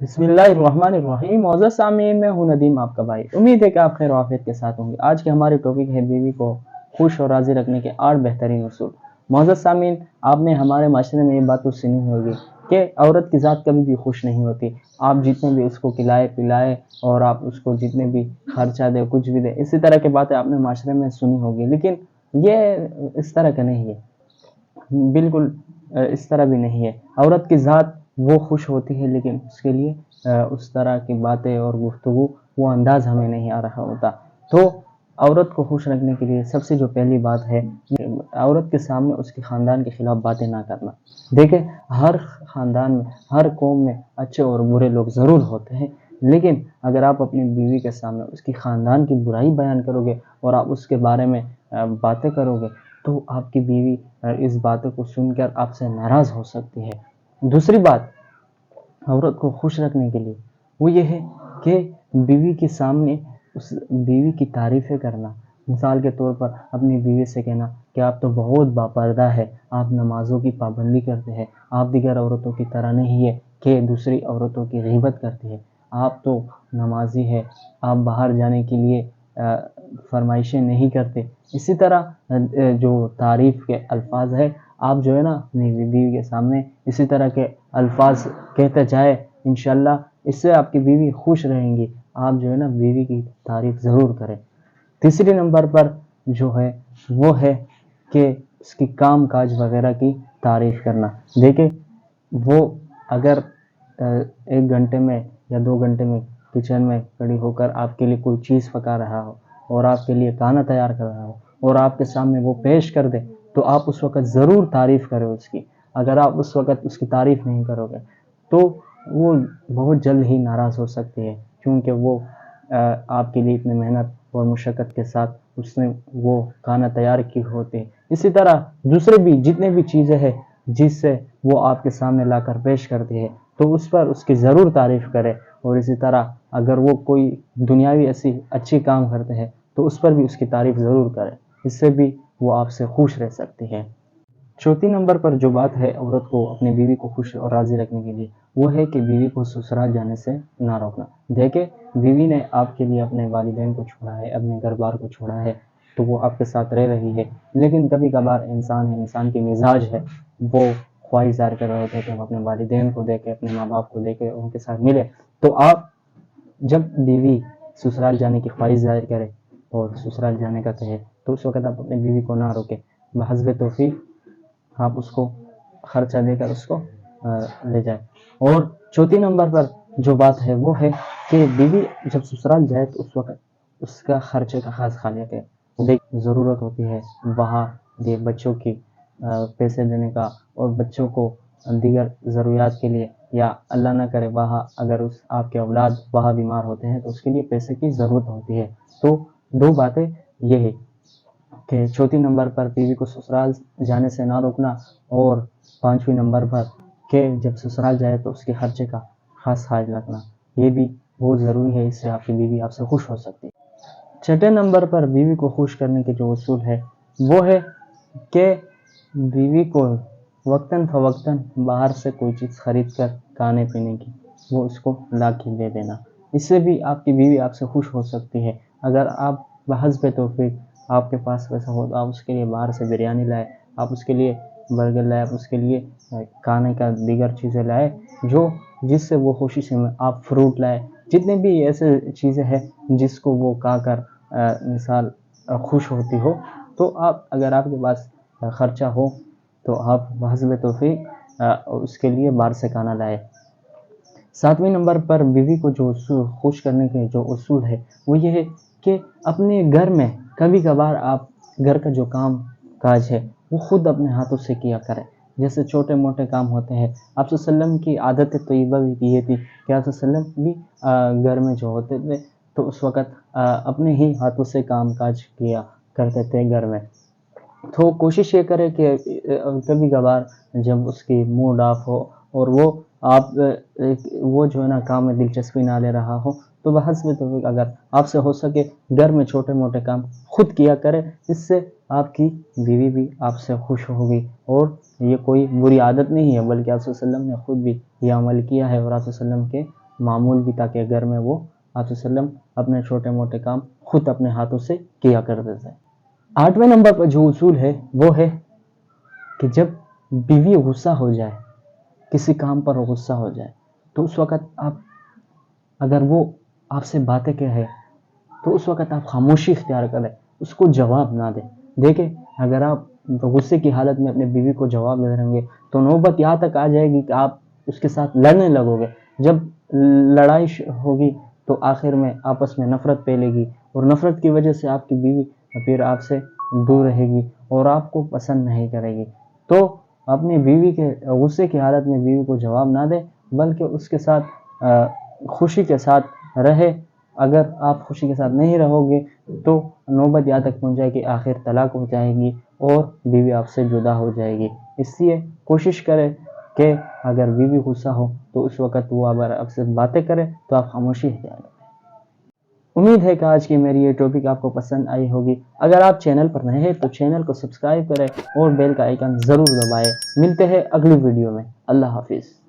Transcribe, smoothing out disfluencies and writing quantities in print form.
بسم اللہ الرحمن الرحیم. معزز سامعین، میں ہوں ندیم آپ کا بھائی. امید ہے کہ آپ خیر و عافیت کے ساتھ ہوں گے. آج کے ہمارے ٹاپک ہے بیوی کو خوش اور راضی رکھنے کے 8 بہترین اصول. معزز سامعین، آپ نے ہمارے معاشرے میں یہ بات تو سنی ہوگی کہ عورت کی ذات کبھی بھی خوش نہیں ہوتی. آپ جتنے بھی اس کو کھلائے پلائے اور آپ اس کو جتنے بھی خرچہ دے، کچھ بھی دے، اسی طرح کی باتیں آپ نے معاشرے میں سنی ہوگی، لیکن یہ اس طرح کا نہیں ہے. بالکل اس طرح بھی نہیں ہے. عورت کی ذات وہ خوش ہوتی ہے، لیکن اس کے لیے اس طرح کی باتیں اور گفتگو، وہ انداز ہمیں نہیں آ رہا ہوتا. تو عورت کو خوش رکھنے کے لیے سب سے جو پہلی بات ہے، عورت کے سامنے اس کے خاندان کے خلاف باتیں نہ کرنا. دیکھیں، ہر خاندان میں، ہر قوم میں اچھے اور برے لوگ ضرور ہوتے ہیں، لیکن اگر آپ اپنی بیوی کے سامنے اس کی خاندان کی برائی بیان کرو گے اور آپ اس کے بارے میں باتیں کرو گے، تو آپ کی بیوی اس باتوں کو سن کر آپ سے ناراض ہو سکتی ہے. دوسری بات عورت کو خوش رکھنے کے لیے وہ یہ ہے کہ بیوی کے سامنے اس بیوی کی تعریفیں کرنا. مثال کے طور پر اپنی بیوی سے کہنا کہ آپ تو بہت باپردہ ہے، آپ نمازوں کی پابندی کرتے ہیں، آپ دیگر عورتوں کی طرح نہیں ہے کہ دوسری عورتوں کی غیبت کرتی ہے، آپ تو نمازی ہے، آپ باہر جانے کے لیے فرمائشیں نہیں کرتے. اسی طرح جو تعریف کے الفاظ ہے، آپ جو ہے نا اپنی بیوی کے سامنے اسی طرح کے الفاظ کہتے جائے، انشاءاللہ اس سے آپ کی بیوی خوش رہیں گی. آپ جو ہے نا بیوی کی تعریف ضرور کریں. تیسری نمبر پر جو ہے وہ ہے کہ اس کی کام کاج وغیرہ کی تعریف کرنا. دیکھیں، وہ اگر 1 گھنٹے میں یا 2 گھنٹے میں کچن میں کھڑی ہو کر آپ کے لیے کوئی چیز پکا رہا ہو اور آپ کے لیے کھانا تیار کر رہا ہو اور آپ کے سامنے وہ پیش کر دے، تو آپ اس وقت ضرور تعریف کرو اس کی. اگر آپ اس وقت اس کی تعریف نہیں کرو گے تو وہ بہت جلد ہی ناراض ہو سکتی ہے، کیونکہ وہ آپ کے لیے اتنے محنت اور مشقت کے ساتھ اس نے وہ کھانا تیار کی ہوتی ہے. اسی طرح دوسرے بھی جتنے بھی چیزیں ہیں جس سے وہ آپ کے سامنے لا کر پیش کرتی ہے، تو اس پر اس کی ضرور تعریف کرے. اور اسی طرح اگر وہ کوئی دنیاوی ایسی اچھی کام کرتے ہیں تو اس پر بھی اس کی تعریف ضرور کرے. اس سے بھی وہ آپ سے خوش رہ سکتی ہے. چوتھی نمبر پر جو بات ہے عورت کو اپنی بیوی کو خوش اور راضی رکھنے کے لیے، وہ ہے کہ بیوی کو سسرال جانے سے نہ روکنا. دیکھیں، بیوی نے آپ کے لیے اپنے والدین کو چھوڑا ہے، اپنے گھر بار کو چھوڑا ہے، تو وہ آپ کے ساتھ رہ رہی ہے. لیکن کبھی کبھار انسان ہے، انسان کی مزاج ہے، وہ خواہش ظاہر کر رہے ہوتے ہیں کہ ہم اپنے والدین کو دیکھیں، اپنے ماں باپ کو دیکھیں، ان کے ساتھ ملے. تو آپ جب بیوی سسرال جانے کی خواہش ظاہر کرے اور سسرال جانے کا کہے، تو اس وقت آپ اپنی بیوی کو نہ روکیں. بحسب توفیق آپ اس کو خرچہ دے کر اس کو لے جائیں. اور چوتھی نمبر پر جو بات ہے وہ ہے کہ بیوی جب سسرال جائے تو اس وقت اس کا خرچے کا خاص خیال رکھے. ضرورت ہوتی ہے وہاں یہ بچوں کی پیسے دینے کا، اور بچوں کو دیگر ضروریات کے لیے، یا اللہ نہ کرے وہاں اگر آپ کے اولاد وہاں بیمار ہوتے ہیں تو اس کے لیے پیسے کی ضرورت ہوتی ہے. تو 2 باتیں یہ ہے کہ چوتھی نمبر پر بیوی کو سسرال جانے سے نہ روکنا، اور 5ویں نمبر پر کہ جب سسرال جائے تو اس کے خرچے کا خاص خیال رکھنا. یہ بھی بہت ضروری ہے، اس سے آپ کی بیوی آپ سے خوش ہو سکتی ہے. چھٹے نمبر پر بیوی کو خوش کرنے کے جو اصول ہے وہ ہے کہ بیوی کو وقتاً فوقتاً باہر سے کوئی چیز خرید کر کھانے پینے کی وہ اس کو لا کے دے دینا. اس سے بھی آپ کی بیوی آپ سے خوش ہو سکتی ہے. اگر آپ بحسب توفیق آپ کے پاس پیسہ ہو تو آپ اس کے لیے باہر سے بریانی لائے، آپ اس کے لیے برگر لائے، آپ اس کے لیے کھانے کا دیگر چیزیں لائے جو جس سے وہ خوشی سے، آپ فروٹ لائے، جتنے بھی ایسے چیزیں ہیں جس کو وہ کھا کر مثال خوش ہوتی ہو. تو آپ اگر آپ کے پاس خرچہ ہو تو آپ بحسب توفیق اس کے لیے باہر سے کھانا لائے. 7ویں نمبر پر بیوی کو جو خوش کرنے کے جو اصول ہے وہ یہ ہے کہ اپنے گھر میں کبھی کبھار آپ گھر کا جو کام کاج ہے وہ خود اپنے ہاتھوں سے کیا کریں. جیسے چھوٹے موٹے کام ہوتے ہیں، آپ صلی اللہ علیہ وسلم کی عادت طیبہ بھی یہ تھی کہ آپ صلی اللہ علیہ وسلم بھی گھر میں جو ہوتے تھے تو اس وقت اپنے ہی ہاتھوں سے کام کاج کیا کرتے تھے گھر میں. تو کوشش یہ کرے کہ کبھی کبھار جب اس کی موڈ آف ہو اور وہ جو ہے نا کام میں دلچسپی نہ لے رہا ہو، تو بحسب توفیق اگر آپ سے ہو سکے گھر میں چھوٹے موٹے کام خود کیا کرے. اس سے آپ کی بیوی بھی آپ سے خوش ہوگی. اور یہ کوئی بری عادت نہیں ہے، بلکہ آپ صلی اللہ علیہ وسلم نے خود بھی یہ عمل کیا ہے، اور آپ صلی اللہ علیہ وسلم کے معمول بھی تھا کہ گھر میں وہ آپ وسلم اپنے چھوٹے موٹے کام خود اپنے ہاتھوں سے کیا کرتے تھے۔ 8ویں نمبر پر جو اصول ہے وہ ہے کہ جب بیوی غصہ ہو جائے، کسی کام پر غصہ ہو جائے، تو اس وقت آپ اگر وہ آپ سے باتیں کہے تو اس وقت آپ خاموشی اختیار کریں، اس کو جواب نہ دیں۔ دیکھیں اگر آپ غصے کی حالت میں اپنے بیوی کو جواب دے دیں گے تو نوبت یہاں تک آ جائے گی کہ آپ اس کے ساتھ لڑنے لگو گے۔ جب لڑائی ہوگی تو آخر میں آپس میں نفرت پھیلے گی، اور نفرت کی وجہ سے آپ کی بیوی پھر آپ سے دور رہے گی اور آپ کو پسند نہیں کرے گی۔ تو اپنی بیوی کے غصے کی حالت میں بیوی کو جواب نہ دیں، بلکہ اس کے ساتھ خوشی کے ساتھ رہے۔ اگر آپ خوشی کے ساتھ نہیں رہو گے تو نوبت یہاں تک پہنچ جائے کہ آخر طلاق ہو جائے گی اور بیوی آپ سے جدا ہو جائے گی۔ اس لیے کوشش کریں کہ اگر بیوی غصہ ہو تو اس وقت وہ اگر آپ سے باتیں کرے تو آپ خاموشی اختیار کریں۔ امید ہے کہ آج کی میری یہ ٹاپک آپ کو پسند آئی ہوگی۔ اگر آپ چینل پر نئے ہیں تو چینل کو سبسکرائب کریں اور بیل کا آئیکن ضرور دبائیں۔ ملتے ہیں اگلی ویڈیو میں۔ اللہ حافظ۔